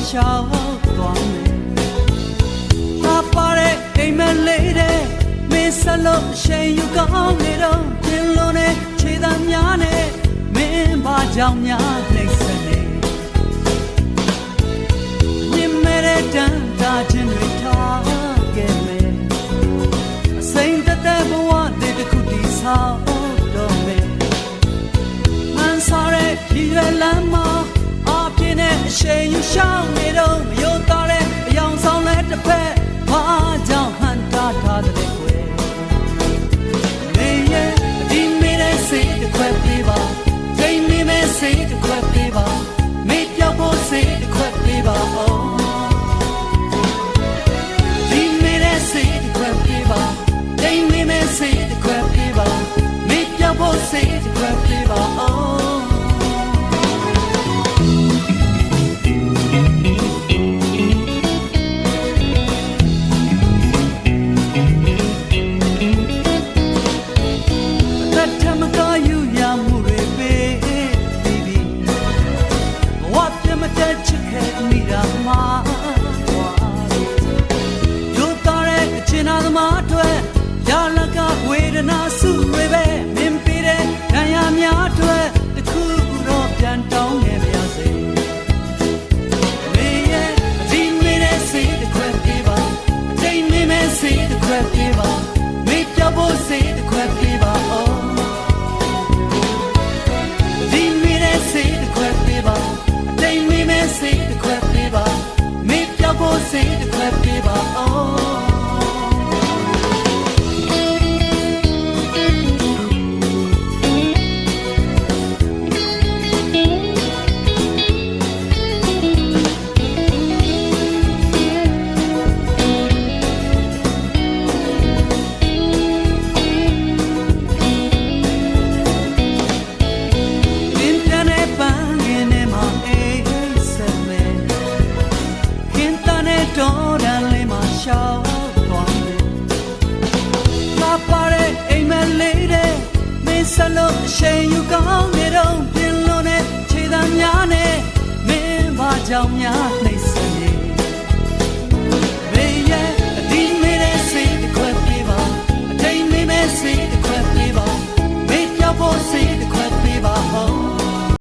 ရှောက်သွားမယ်ငါပါတဲ့အိမ်မလေးတဲ့မင်းဆက်လို့အရှိန်ယူကောင်းနေတော့ပြင်းလို့နဲ့ခြေသားများနဲ့မင်းဘာကြောင့်များနှိမ့်ဆက်နေမြင်မဲ့တဲ့တန်တာချင်းတွေထားခဲ့မယ်အစိမ့်သက်သက်ဘဝတဲ့တစ်ခုတည်ဆောက်တော့မယ်မှန်စားတဲ့ဒီရွယ်လမ်းမှာအပြင်းနဲ့အရှိန်ယူရှောင်းနေတော့မယုံသားတဲ့အယောင်ဆောင်လဲတစ်ဖက်ဘာကြောင့်ဟန်တာထားတဲ့ကွယ်နေရဲ့ဒီမင်းရဲ့စိတ်တစ်ခွက်ပေးပါဒိမင်းရဲ့စိတ်တစ်ခွက်ပေးပါမေ့ပြောက်ဖို့စိတ်တစ်ခွက်ပေးပါဒီမင်းရဲ့စိတ်တစ်ခွက်ပေးပါဒိမင်းရဲ့စိတ်တစ်ခွက်ပေးပါမေ့ပြောက်ဖို့စိတ်တစ်ခွက်ပေးပါဝေဒနာစုတွေပဲမင်းပြတဲ့ဒဏ်ရာများတွေတခုတော့ပြန်တောင်းနေပါစေမေရဲ့ဒီမင်းရဲ့စိတ်တစ်ခွက်ပေးပါဒိမင်းရဲ့စိတ်တစ်ခွက်ပေးပါမေ့ပြောဖို့စိတ်တစ်ခွက်ပေးပါဒီမင်းရဲ့စိတ်တစ်ခွက်ပေးပါဒိမင်းရဲ့စိတ်တစ်ခွက်ပေးပါမေ့ပြောဖို့စိတ်တစ်ခွက်ပေးပါတော်တန်လေးမှာရှောက်သွားတယ်ငါပါတဲ့အိမ်မလေးတဲ့မင်းဆက်လို့အရှိန်ယူကောင်းနေတော့ပြင်းလို့နဲ့ခြေသားများနဲ့မင်းဘာကြောင့်များ